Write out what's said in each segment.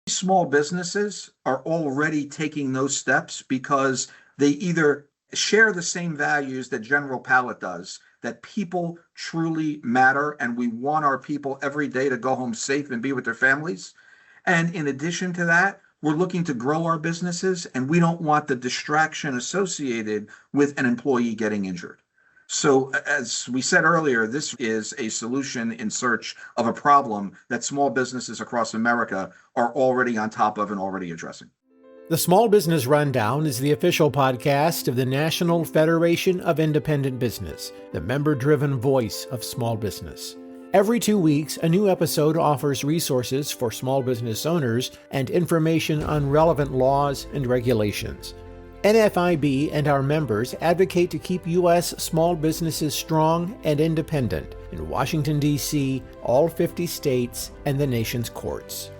Small businesses are already taking those steps because they either share the same values that General Pallet does, that people truly matter and we want our people every day to go home safe and be with their families. And in addition to that, we're looking to grow our businesses and we don't want the distraction associated with an employee getting injured. So, as we said earlier, this is a solution in search of a problem that small businesses across America are already on top of and already addressing. The Small Business Rundown is the official podcast of the National Federation of Independent Business, the member-driven voice of small business. Every 2 weeks, a new episode offers resources for small business owners and information on relevant laws and regulations. NFIB and our members advocate to keep U.S. small businesses strong and independent in Washington, D.C., all 50 states, and the nation's courts.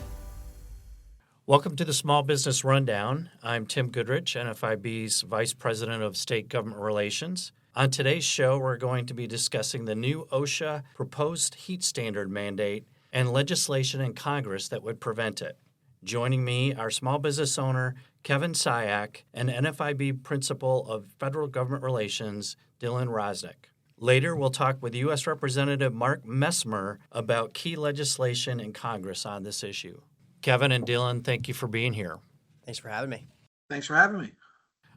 Welcome to the Small Business Rundown. I'm Tim Goodrich, NFIB's Vice President of State Government Relations. On today's show, we're going to be discussing the new OSHA proposed heat standard mandate and legislation in Congress that would prevent it. Joining me are small business owner Kevin Ciak and NFIB Principal of Federal Government Relations, Dylan Rosnick. Later, we'll talk with U.S. Representative Mark Messmer about key legislation in Congress on this issue. Kevin and Dylan, thank you for being here. Thanks for having me. Thanks for having me.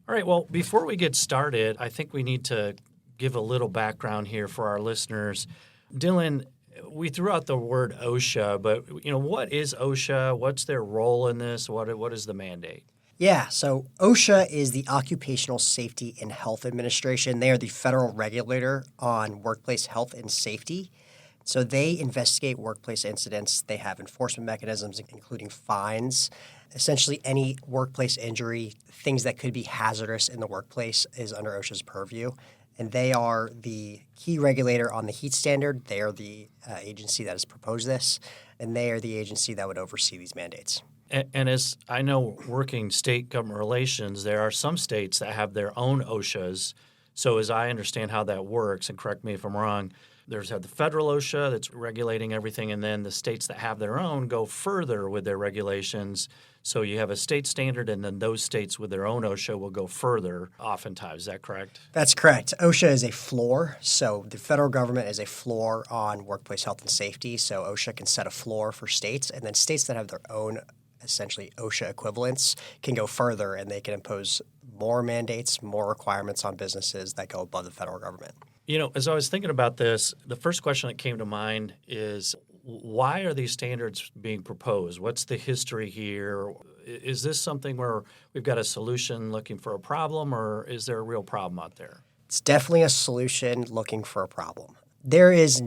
All right, well, before we get started, I think we need to give a little background here for our listeners. Dylan, we threw out the word OSHA, but what is OSHA? What's their role in this? What is the mandate? Yeah, so OSHA is the Occupational Safety and Health Administration. They are the federal regulator on workplace health and safety. So they investigate workplace incidents. They have enforcement mechanisms, including fines. Essentially, any workplace injury, things that could be hazardous in the workplace, is under OSHA's purview. And they are the key regulator on the heat standard. They are the agency that has proposed this, and they are the agency that would oversee these mandates. And as I know, working state government relations, there are some states that have their own OSHAs. So as I understand how that works, and correct me if I'm wrong, there's the federal OSHA that's regulating everything, and then the states that have their own go further with their regulations. So you have a state standard, and then those states with their own OSHA will go further oftentimes. Is that correct? That's correct. OSHA is a floor. So the federal government is a floor on workplace health and safety. So OSHA can set a floor for states, and then states that have their own essentially OSHA equivalents can go further, and they can impose more mandates, more requirements on businesses that go above the federal government. As I was thinking about this, the first question that came to mind is, why are these standards being proposed? What's the history here? Is this something where we've got a solution looking for a problem, or is there a real problem out there? It's definitely a solution looking for a problem. There is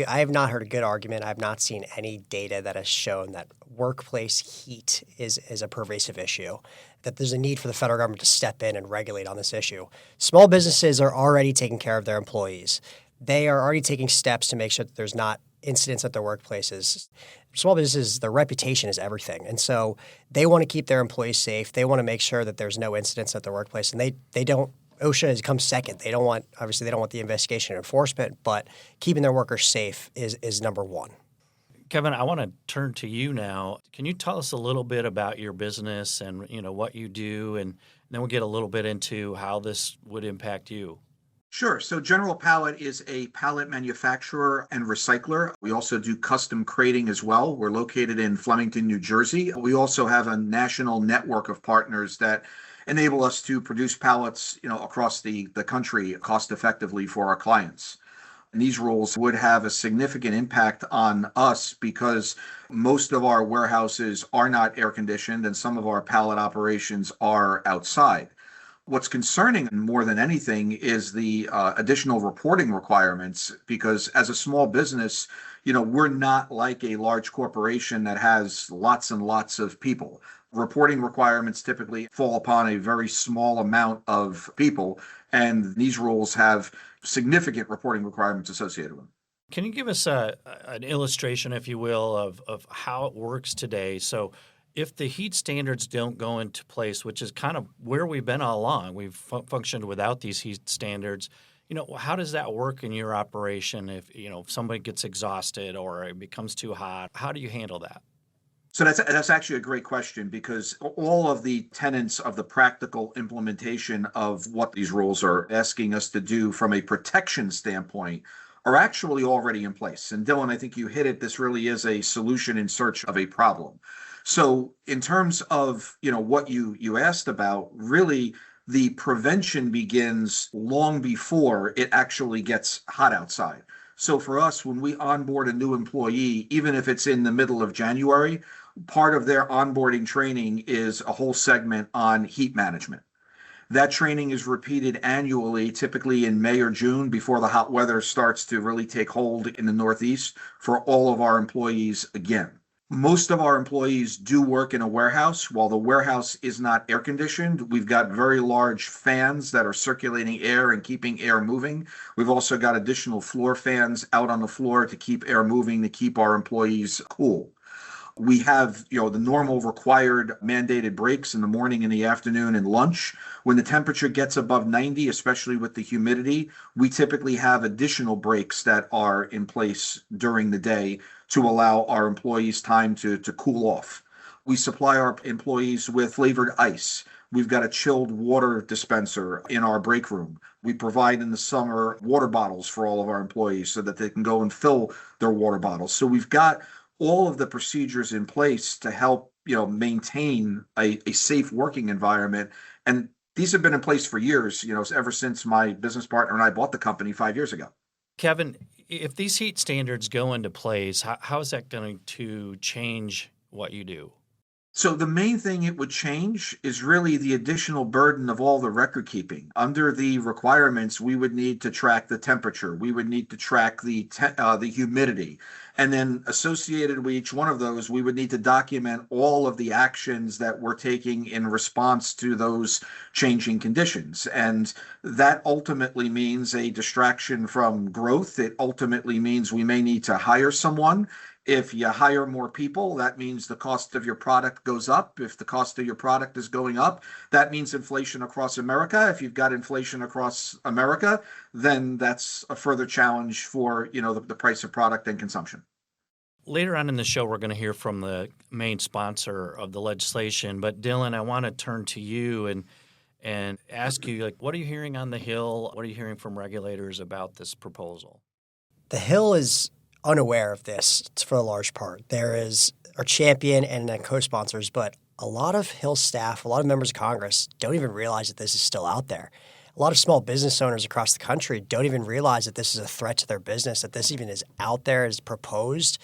I have not heard a good argument. I have not seen any data that has shown that workplace heat is a pervasive issue, that there's a need for the federal government to step in and regulate on this issue. Small businesses are already taking care of their employees. They are already taking steps to make sure that there's not incidents at their workplaces. Small businesses, their reputation is everything. And so they want to keep their employees safe. They want to make sure that there's no incidents at their workplace. And they don't OSHA comes second. They don't want the investigation and enforcement, but keeping their workers safe is number one. Kevin, I want to turn to you now. Can you tell us a little bit about your business and what you do, and then we'll get a little bit into how this would impact you? Sure. So General Pallet is a pallet manufacturer and recycler. We also do custom crating as well. We're located in Flemington, New Jersey. We also have a national network of partners that enable us to produce pallets, across the country cost effectively for our clients. And these rules would have a significant impact on us because most of our warehouses are not air conditioned and some of our pallet operations are outside. What's concerning more than anything is the additional reporting requirements, because as a small business, we're not like a large corporation that has lots and lots of people. Reporting requirements typically fall upon a very small amount of people, and these rules have significant reporting requirements associated with them. Can you give us an illustration, if you will, of how it works today? So if the heat standards don't go into place, which is kind of where we've been all along, we've functioned without these heat standards, how does that work in your operation if somebody gets exhausted or it becomes too hot? How do you handle that? So that's actually a great question, because all of the tenets of the practical implementation of what these rules are asking us to do from a protection standpoint are actually already in place. And Dylan, I think you hit it. This really is a solution in search of a problem. So in terms of, what you asked about, really the prevention begins long before it actually gets hot outside. So for us, when we onboard a new employee, even if it's in the middle of January, part of their onboarding training is a whole segment on heat management. That training is repeated annually, typically in May or June, before the hot weather starts to really take hold in the Northeast for all of our employees again. Most of our employees do work in a warehouse. While the warehouse is not air conditioned, we've got very large fans that are circulating air and keeping air moving. We've also got additional floor fans out on the floor to keep air moving, to keep our employees cool. We have, the normal required mandated breaks in the morning, in the afternoon, and lunch. When the temperature gets above 90, especially with the humidity, we typically have additional breaks that are in place during the day to allow our employees time to cool off. We supply our employees with flavored ice. We've got a chilled water dispenser in our break room. We provide in the summer water bottles for all of our employees so that they can go and fill their water bottles. So we've got all of the procedures in place to help, maintain a safe working environment. And these have been in place for years, ever since my business partner and I bought the company 5 years ago. Kevin, if these heat standards go into place, how is that going to change what you do? So the main thing it would change is really the additional burden of all the record keeping. Under the requirements, we would need to track the temperature. We would need to track the humidity. And then associated with each one of those, we would need to document all of the actions that we're taking in response to those changing conditions. And that ultimately means a distraction from growth. It ultimately means we may need to hire someone. If you hire more people, that means the cost of your product goes up. If the cost of your product is going up, that means inflation across America. If you've got inflation across America, then that's a further challenge for, the price of product and consumption. Later on in the show, we're going to hear from the main sponsor of the legislation. But Dylan, I want to turn to you and ask you, what are you hearing on the Hill? What are you hearing from regulators about this proposal? The Hill is unaware of this for the large part. There is our champion and then co-sponsors, but a lot of Hill staff, a lot of members of Congress don't even realize that this is still out there. A lot of small business owners across the country don't even realize that this is a threat to their business, that this even is out there, is proposed.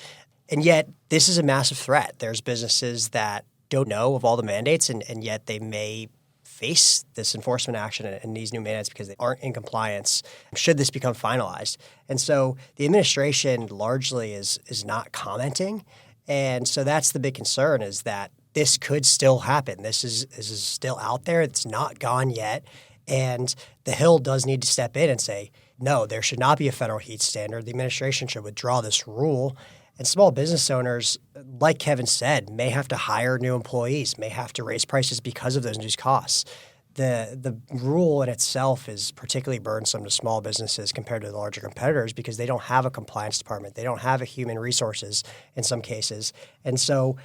And yet this is a massive threat. There's businesses that don't know of all the mandates, and yet they may face this enforcement action and these new mandates because they aren't in compliance should this become finalized. And so the administration largely is not commenting. And so that's the big concern, is that this could still happen. This is still out there. It's not gone yet. And the Hill does need to step in and say, no, there should not be a federal heat standard. The administration should withdraw this rule. And small business owners, like Kevin said, may have to hire new employees, may have to raise prices because of those new costs. The rule in itself is particularly burdensome to small businesses compared to the larger competitors because they don't have a compliance department. They don't have a human resources in some cases. And so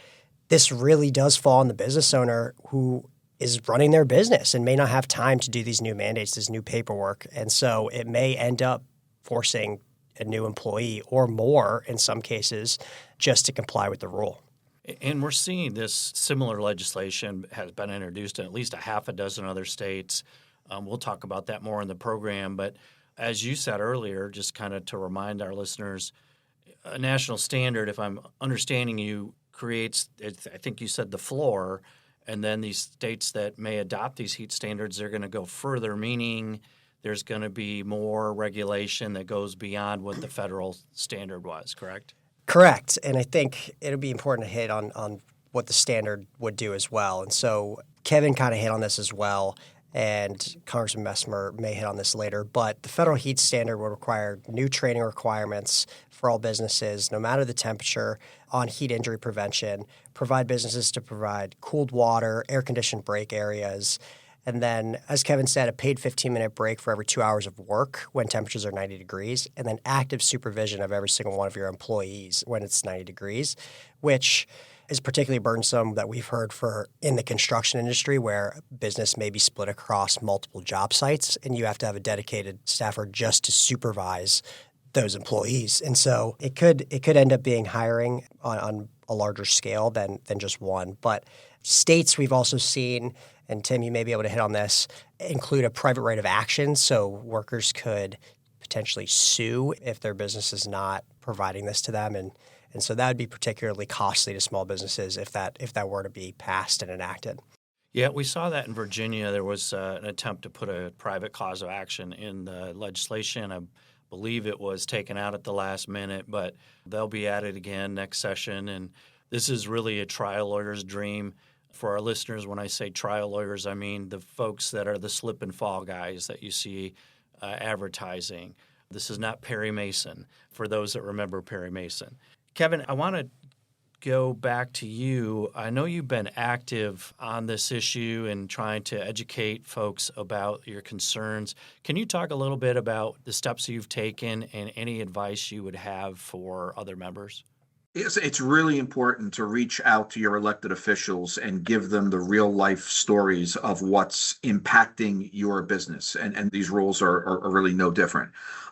this really does fall on the business owner who is running their business and may not have time to do these new mandates, this new paperwork. And so it may end up forcing a new employee or more in some cases just to comply with the rule. And we're seeing this similar legislation has been introduced in at least a half a dozen other states. We'll talk about that more in the program. But as you said earlier, just kind of to remind our listeners, a national standard, if I'm understanding you, creates, I think you said the floor, and then these states that may adopt these heat standards, they're going to go further, meaning there's going to be more regulation that goes beyond what the federal standard was, correct? Correct. And I think it'll be important to hit on what the standard would do as well. And so Kevin kind of hit on this as well, and Congressman Messmer may hit on this later. But the federal heat standard will require new training requirements for all businesses, no matter the temperature, on heat injury prevention, provide businesses to provide cooled water, air-conditioned break areas, and then, as Kevin said, a paid 15-minute break for every 2 hours of work when temperatures are 90 degrees, and then active supervision of every single one of your employees when it's 90 degrees, which is particularly burdensome that we've heard for in the construction industry, where business may be split across multiple job sites and you have to have a dedicated staffer just to supervise those employees. And so it could end up being hiring on a larger scale than just one. But states we've also seen, and Tim, you may be able to hit on this, include a private right of action. So workers could potentially sue if their business is not providing this to them. And so that would be particularly costly to small businesses if that were to be passed and enacted. Yeah, we saw that in Virginia. There was an attempt to put a private cause of action in the legislation. I believe it was taken out at the last minute, but they'll be at it again next session. And this is really a trial lawyer's dream. For our listeners, when I say trial lawyers, I mean the folks that are the slip and fall guys that you see advertising. This is not Perry Mason, for those that remember Perry Mason. Kevin, I want to go back to you. I know you've been active on this issue and trying to educate folks about your concerns. Can you talk a little bit about the steps you've taken and any advice you would have for other members? It's really important to reach out to your elected officials and give them the real life stories of what's impacting your business. And these rules are really no different.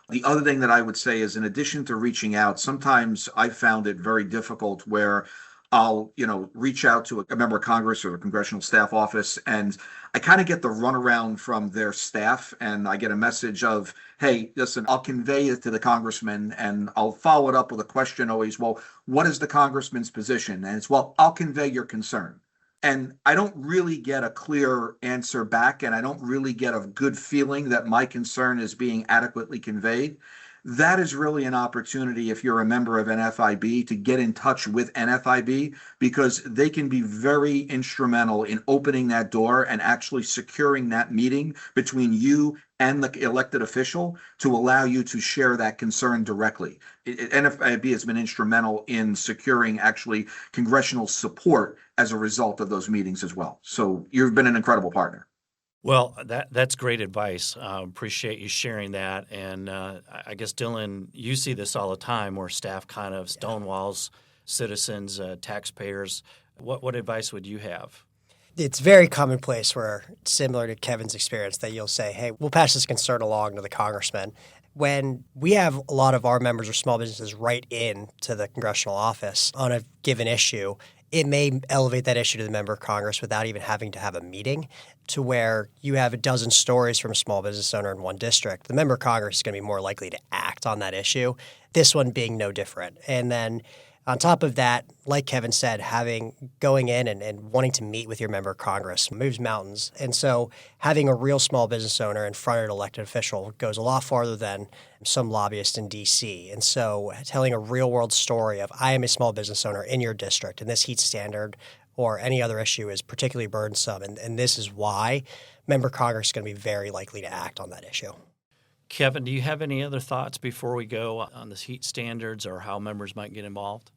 The other thing that I would say is, in addition to reaching out, sometimes I found it very difficult where I'll, reach out to a member of Congress or a congressional staff office, and I kind of get the runaround from their staff, and I get a message of, hey, listen, I'll convey it to the congressman, and I'll follow it up with a question always, well, what is the congressman's position? And it's, well, I'll convey your concern. And I don't really get a clear answer back, and I don't really get a good feeling that my concern is being adequately conveyed. That is really an opportunity, if you're a member of NFIB, to get in touch with NFIB, because they can be very instrumental in opening that door and actually securing that meeting between you and the elected official to allow you to share that concern directly. NFIB has been instrumental in securing actually congressional support as a result of those meetings as well. So you've been an incredible partner. Well, that's great advice. Appreciate you sharing that. And I guess, Dylan, you see this all the time where staff kind of stonewalls citizens, taxpayers. What advice would you have? It's very commonplace where, similar to Kevin's experience, that you'll say, hey, we'll pass this concern along to the congressman. When we have a lot of our members or small businesses write in to the congressional office on a given issue, it may elevate that issue to the member of Congress without even having to have a meeting, to where you have a dozen stories from a small business owner in one district. The member of Congress is going to be more likely to act on that issue, this one being no different. And then on top of that, like Kevin said, going in and wanting to meet with your member of Congress moves mountains. And so having a real small business owner in front of an elected official goes a lot farther than some lobbyist in D.C. And so telling a real-world story of, I am a small business owner in your district, and this heat standard or any other issue is particularly burdensome, and this is why, member of Congress is going to be very likely to act on that issue. Kevin, do you have any other thoughts before we go on the heat standards or how members might get involved?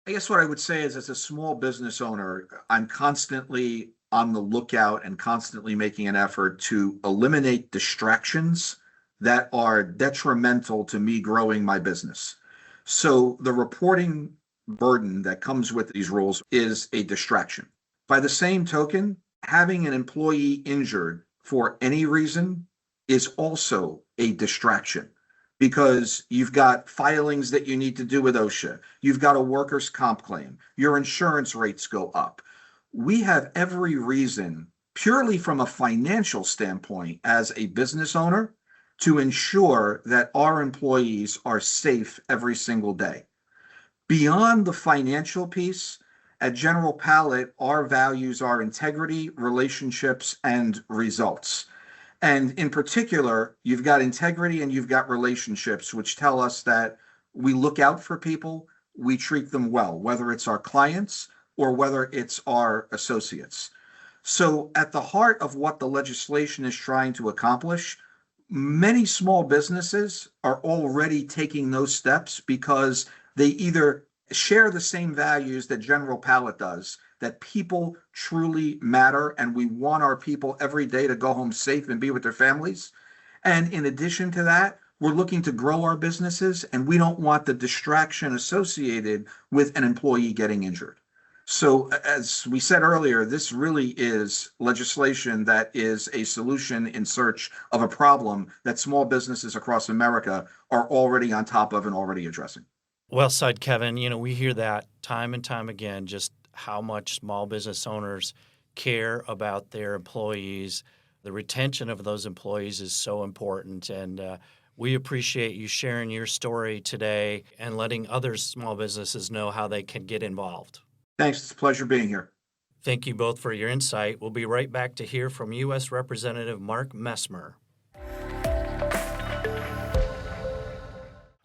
I guess what I would say is, as a small business owner, I'm constantly on the lookout and constantly making an effort to eliminate distractions that are detrimental to me growing my business. So the reporting burden that comes with these rules is a distraction. By the same token, having an employee injured for any reason is also a distraction, because you've got filings that you need to do with OSHA. You've got a workers' comp claim. Your insurance rates go up. We have every reason, purely from a financial standpoint, as a business owner, to ensure that our employees are safe every single day. Beyond the financial piece, at General Pallet, our values are integrity, relationships, and results. And in particular, you've got integrity and you've got relationships, which tell us that we look out for people, we treat them well, whether it's our clients or whether it's our associates. So at the heart of what the legislation is trying to accomplish, many small businesses are already taking those steps because they either share the same values that General Pallet does, that people truly matter, and we want our people every day to go home safe and be with their families. And in addition to that, we're looking to grow our businesses, and we don't want the distraction associated with an employee getting injured. So, as we said earlier, this really is legislation that is a solution in search of a problem that small businesses across America are already on top of and already addressing. Well said, Kevin. We hear that time and time again, just how much small business owners care about their employees. The retention of those employees is so important. And we appreciate you sharing your story today and letting other small businesses know how they can get involved. Thanks. It's a pleasure being here. Thank you both for your insight. We'll be right back to hear from U.S. Representative Mark Messmer.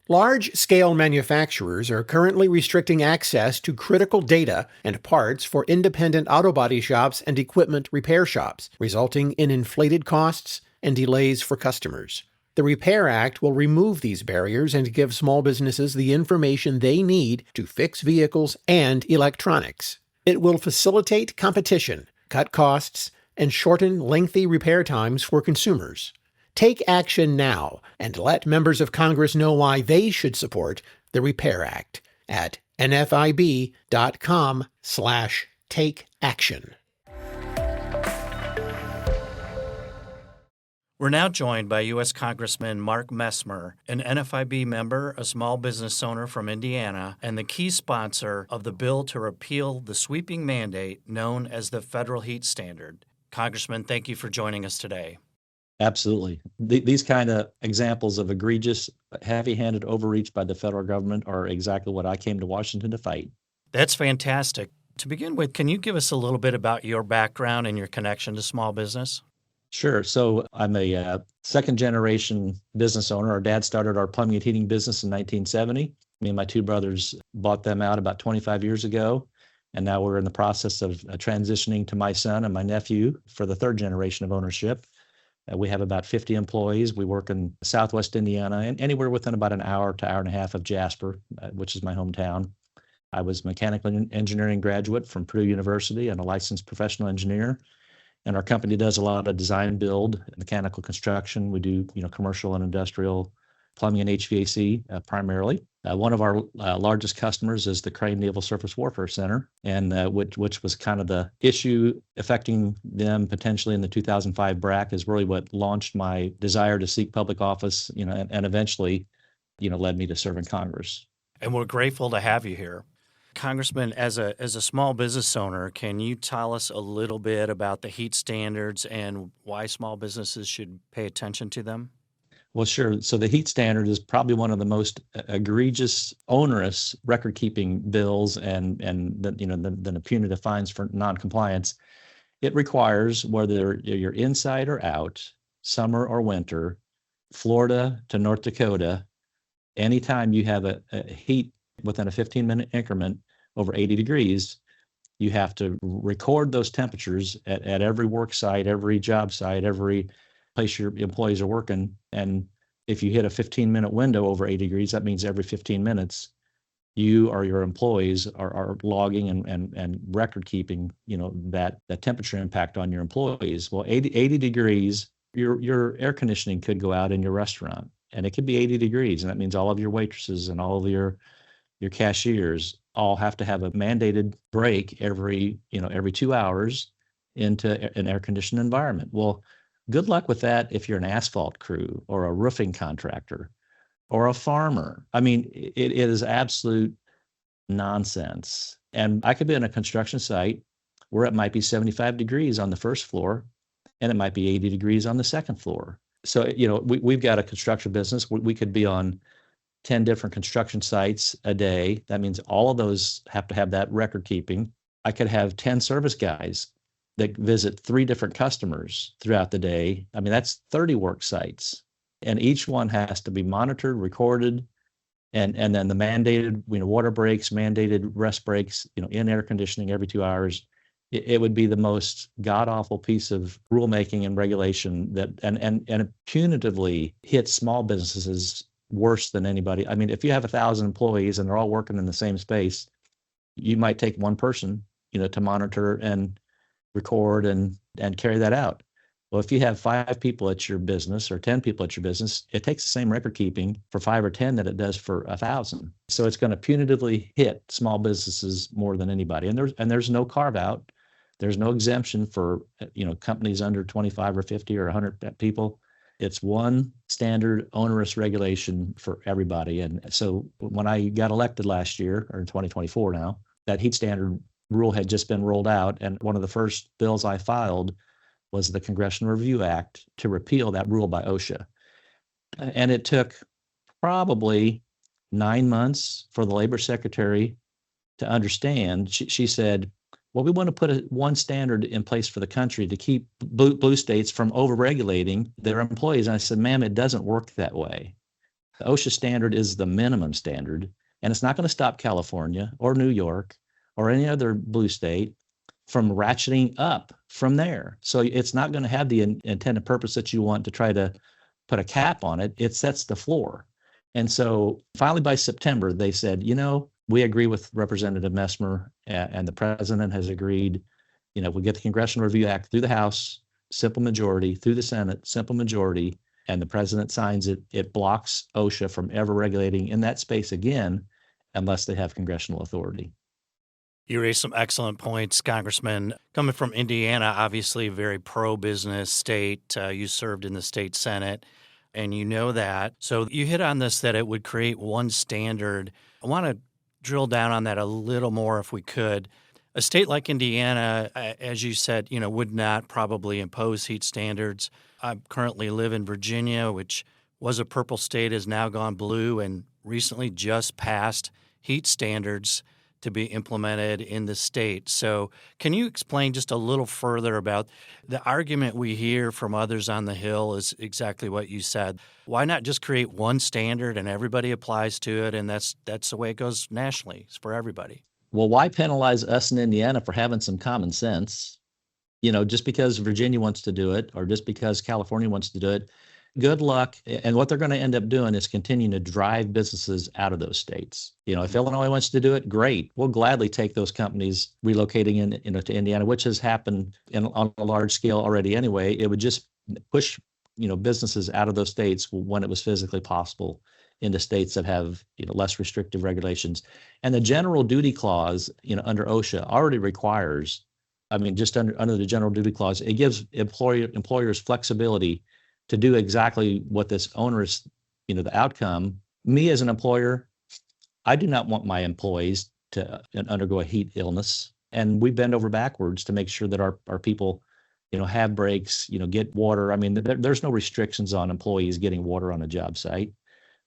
Large-scale manufacturers are currently restricting access to critical data and parts for independent auto body shops and equipment repair shops, resulting in inflated costs and delays for customers. The Repair Act will remove these barriers and give small businesses the information they need to fix vehicles and electronics. It will facilitate competition, cut costs, and shorten lengthy repair times for consumers. Take action now and let members of Congress know why they should support the Repair Act at nfib.com/takeaction. We're now joined by U.S. Congressman Mark Messmer, an NFIB member, a small business owner from Indiana, and the key sponsor of the bill to repeal the sweeping mandate known as the Federal Heat Standard. Congressman, thank you for joining us today. Absolutely. These kind of examples of egregious, heavy-handed overreach by the federal government are exactly what I came to Washington to fight. That's fantastic. To begin with, can you give us a little bit about your background and your connection to small business? Sure. So I'm a second-generation business owner. Our dad started our plumbing and heating business in 1970. Me and my two brothers bought them out about 25 years ago. And now we're in the process of transitioning to my son and my nephew for the third generation of ownership. We have about 50 employees. We work in Southwest Indiana and anywhere within about an hour to hour and a half of Jasper, which is my hometown. I was a mechanical engineering graduate from Purdue University and a licensed professional engineer. And our company does a lot of design, build, mechanical construction. We do, commercial and industrial plumbing and HVAC primarily. One of our largest customers is the Crane Naval Surface Warfare Center, and which was kind of the issue affecting them potentially in the 2005 BRAC is really what launched my desire to seek public office, and eventually, led me to serve in Congress. And we're grateful to have you here. Congressman, as a small business owner, can you tell us a little bit about the heat standards and why small businesses should pay attention to them? Well, sure. So the heat standard is probably one of the most egregious, onerous record-keeping bills, and the punitive fines for noncompliance. It requires, whether you're inside or out, summer or winter, Florida to North Dakota, anytime you have a heat within a 15-minute increment over 80 degrees, you have to record those temperatures at every work site, every job site, every place your employees are working. And if you hit a 15-minute window over 80 degrees, that means every 15 minutes, you or your employees are logging and record keeping, that temperature impact on your employees. Well, 80 degrees, your air conditioning could go out in your restaurant, and it could be 80 degrees. And that means all of your waitresses and all of your cashiers all have to have a mandated break every 2 hours into an air-conditioned environment. Well, good luck with that if you're an asphalt crew or a roofing contractor or a farmer. I mean, it is absolute nonsense. And I could be on a construction site where it might be 75 degrees on the first floor and it might be 80 degrees on the second floor. So, we've got a construction business. We could be on 10 different construction sites a day. That means all of those have to have that record keeping. I could have 10 service guys that visit 3 different customers throughout the day. I mean, that's 30 work sites. And each one has to be monitored, recorded, and then the mandated, water breaks, mandated rest breaks, in air conditioning every 2 hours. It would be the most god-awful piece of rulemaking and regulation that and it punitively hits small businesses worse than anybody. I mean, if you have 1,000 employees and they're all working in the same space, you might take one person, to monitor and record and carry that out. Well, if you have 5 people at your business or 10 people at your business, it takes the same record keeping for 5 or 10 that it does for 1,000. So it's going to punitively hit small businesses more than anybody. And there's no carve out. There's no exemption for companies under 25 or 50 or 100 people. It's one standard onerous regulation for everybody. And so when I got elected last year, or in 2024 now, that heat standard rule had just been rolled out. And one of the first bills I filed was the Congressional Review Act to repeal that rule by OSHA. And it took probably 9 months for the labor secretary to understand. She said, well, we want to put one standard in place for the country to keep blue states from over-regulating their employees. And I said, ma'am, it doesn't work that way. The OSHA standard is the minimum standard, and it's not going to stop California or New York or any other blue state from ratcheting up from there. So it's not going to have the intended purpose that you want to try to put a cap on it. It sets the floor. And so finally by September, they said, we agree with Representative Messmer, and the president has agreed, we get the Congressional Review Act through the House, simple majority, through the Senate, simple majority, and the president signs it. It blocks OSHA from ever regulating in that space again, unless they have congressional authority. You raised some excellent points, Congressman. Coming from Indiana, obviously a very pro-business state. You served in the state Senate, and you know that. So you hit on this, that it would create one standard. I want to drill down on that a little more if we could. A state like Indiana, as you said, would not probably impose heat standards. I currently live in Virginia, which was a purple state, has now gone blue, and recently just passed heat standards to be implemented in the state. So can you explain just a little further about the argument we hear from others on the Hill is exactly what you said. Why not just create one standard and everybody applies to it, and that's the way it goes nationally. It's for everybody. Well, why penalize us in Indiana for having some common sense? Just because Virginia wants to do it or just because California wants to do it, good luck. And what they're going to end up doing is continuing to drive businesses out of those states. If Illinois wants to do it, great. We'll gladly take those companies relocating to Indiana, which has happened on a large scale already anyway. It would just push, businesses out of those states when it was physically possible into states that have, less restrictive regulations. And the general duty clause, under OSHA already requires, just under the general duty clause, it gives employers flexibility to do exactly what this onerous, the outcome. Me as an employer, I do not want my employees to undergo a heat illness. And we bend over backwards to make sure that our people, have breaks, get water. There's no restrictions on employees getting water on a job site.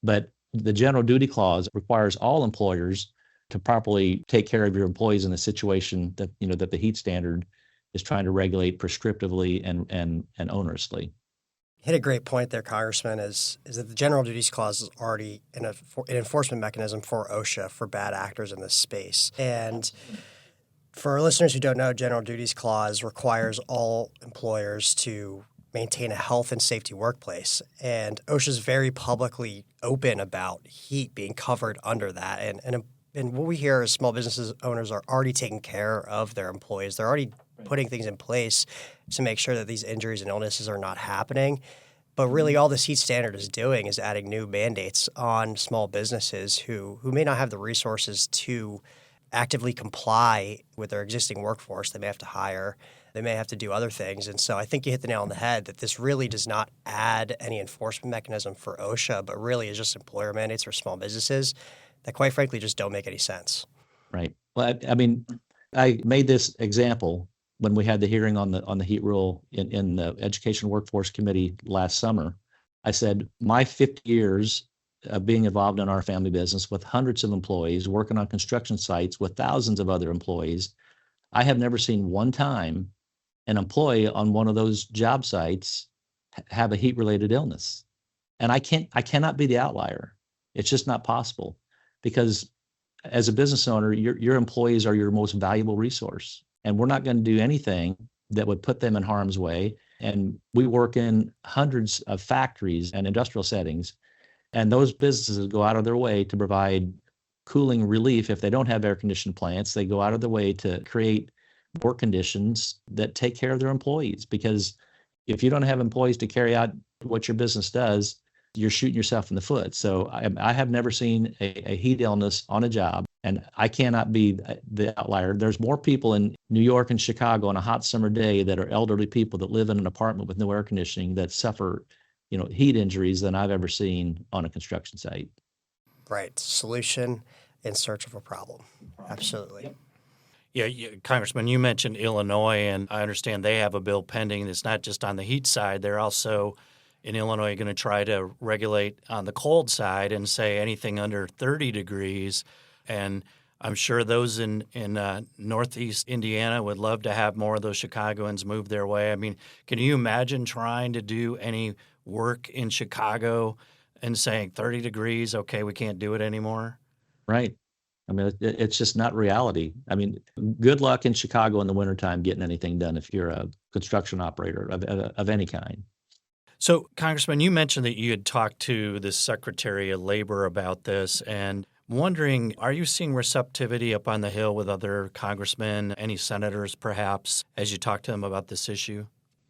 But the general duty clause requires all employers to properly take care of your employees in a situation that, that the heat standard is trying to regulate prescriptively and onerously. Hit a great point there, Congressman, is that the general duties clause is already an enforcement mechanism for OSHA for bad actors in this space. And for our listeners who don't know, general duties clause requires all employers to maintain a health and safety workplace. And OSHA is very publicly open about heat being covered under that. And what we hear is small businesses owners are already taking care of their employees. They're already putting things in place to make sure that these injuries and illnesses are not happening. But really all this heat standard is doing is adding new mandates on small businesses who may not have the resources to actively comply with their existing workforce. They may have to hire. They may have to do other things. And so I think you hit the nail on the head that this really does not add any enforcement mechanism for OSHA, but really is just employer mandates for small businesses that quite frankly just don't make any sense. Right. Well, I made this example when we had the hearing on the heat rule in the Education Workforce Committee last summer. I said, my 50 years of being involved in our family business with hundreds of employees, working on construction sites with thousands of other employees, I have never seen one time an employee on one of those job sites have a heat-related illness. And I cannot be the outlier. It's just not possible, because as a business owner, your employees are your most valuable resource. And we're not going to do anything that would put them in harm's way. And we work in hundreds of factories and industrial settings, and those businesses go out of their way to provide cooling relief. If they don't have air-conditioned plants, they go out of their way to create work conditions that take care of their employees, because if you don't have employees to carry out what your business does, you're shooting yourself in the foot. So I have never seen a heat illness on a job, and I cannot be the outlier. There's more people in New York and Chicago on a hot summer day that are elderly people that live in an apartment with no air conditioning that suffer, heat injuries than I've ever seen on a construction site. Right. Solution in search of a problem. Absolutely. Yeah, Congressman, you mentioned Illinois, and I understand they have a bill pending that's not just on the heat side. They're also in Illinois going to try to regulate on the cold side and say anything under 30 degrees. And I'm sure those in Northeast Indiana would love to have more of those Chicagoans move their way. I mean, can you imagine trying to do any work in Chicago and saying 30 degrees, okay, we can't do it anymore? Right. I mean, it's just not reality. I mean, good luck in Chicago in the wintertime getting anything done if you're a construction operator of any kind. So, Congressman, you mentioned that you had talked to the Secretary of Labor about this, and wondering, are you seeing receptivity up on the Hill with other congressmen, any senators perhaps, as you talk to them about this issue?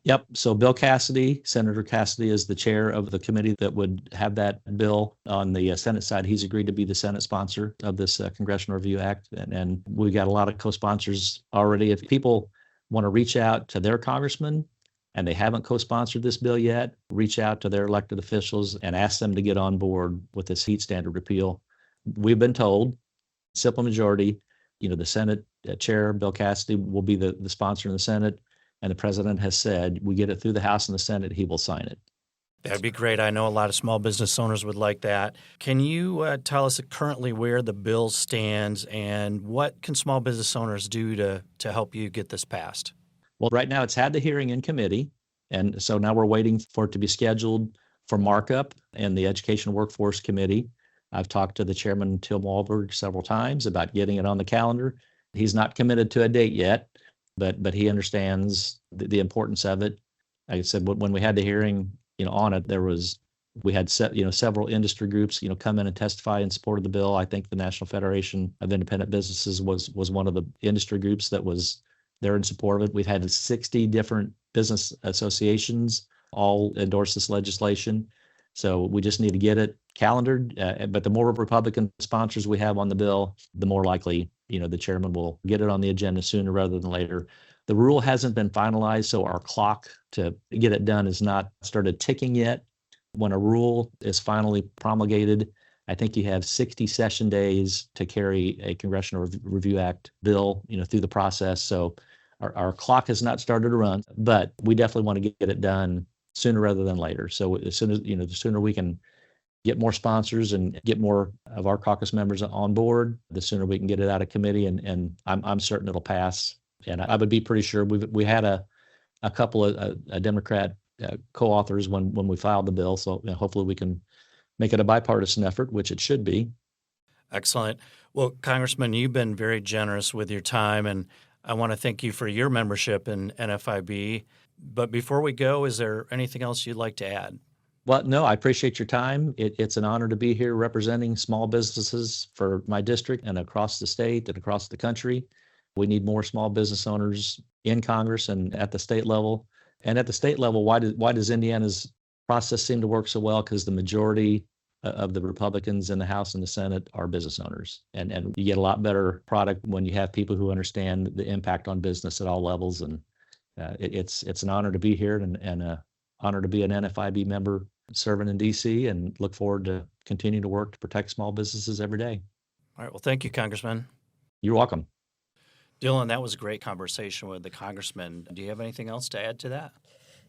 Yep. So Bill Cassidy, Senator Cassidy, is the chair of the committee that would have that bill on the Senate side. He's agreed to be the Senate sponsor of this Congressional Review Act. And we got a lot of co-sponsors already. If people want to reach out to their congressman and they haven't co-sponsored this bill yet, reach out to their elected officials and ask them to get on board with this heat standard repeal. We've been told, simple majority, the Senate chair, Bill Cassidy, will be the sponsor in the Senate. And the president has said, we get it through the House and the Senate, he will sign it. That'd be great. I know a lot of small business owners would like that. Can you tell us currently where the bill stands and what can small business owners do to help you get this passed? Well, right now it's had the hearing in committee. And so now we're waiting for it to be scheduled for markup in the Education Workforce Committee. I've talked to the chairman, Tim Walberg, several times about getting it on the calendar. He's not committed to a date yet, but he understands the importance of it. Like I said, when we had the hearing, on it, we had several industry groups, come in and testify in support of the bill. I think the National Federation of Independent Businesses was one of the industry groups that was there in support of it. We've had 60 different business associations all endorse this legislation. So we just need to get it calendared. But the more Republican sponsors we have on the bill, the more likely, the chairman will get it on the agenda sooner rather than later. The rule hasn't been finalized, so our clock to get it done has not started ticking yet. When a rule is finally promulgated, I think you have 60 session days to carry a Congressional Review Act bill, through the process. So our clock has not started to run, but we definitely want to get it done sooner rather than later. So as soon as, the sooner we can get more sponsors and get more of our caucus members on board, the sooner we can get it out of committee. And I'm certain it'll pass. And I would be pretty sure we had a couple of Democrat co-authors when we filed the bill. So hopefully we can make it a bipartisan effort, which it should be. Excellent. Well, Congressman, you've been very generous with your time, and I want to thank you for your membership in NFIB. But before we go, is there anything else you'd like to add? Well, no, I appreciate your time. It's an honor to be here representing small businesses for my district and across the state and across the country. We need more small business owners in Congress and at the state level. And at the state level, why does Indiana's process seem to work so well? Because the majority of the Republicans in the House and the Senate are business owners. And you get a lot better product when you have people who understand the impact on business at all levels. And it's an honor to be here and an honor to be an NFIB member serving in D.C. and look forward to continuing to work to protect small businesses every day. All right. Well, thank you, Congressman. You're welcome. Dylan, that was a great conversation with the congressman. Do you have anything else to add to that?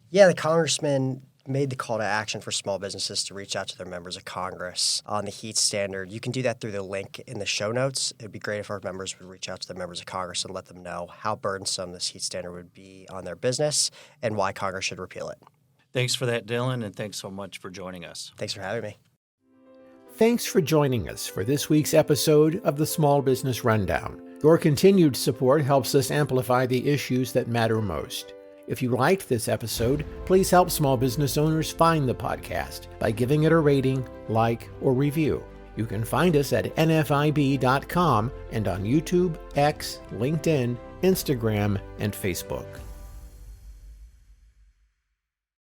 Yeah, the congressman made the call to action for small businesses to reach out to their members of Congress on the heat standard. You can do that through the link in the show notes. It'd be great if our members would reach out to the members of Congress and let them know how burdensome this heat standard would be on their business and why Congress should repeal it. Thanks for that, Dylan, and thanks so much for joining us. Thanks for having me. Thanks for joining us for this week's episode of the Small Business Rundown. Your continued support helps us amplify the issues that matter most. If you liked this episode, please help small business owners find the podcast by giving it a rating, like, or review. You can find us at nfib.com and on YouTube, X, LinkedIn, Instagram, and Facebook.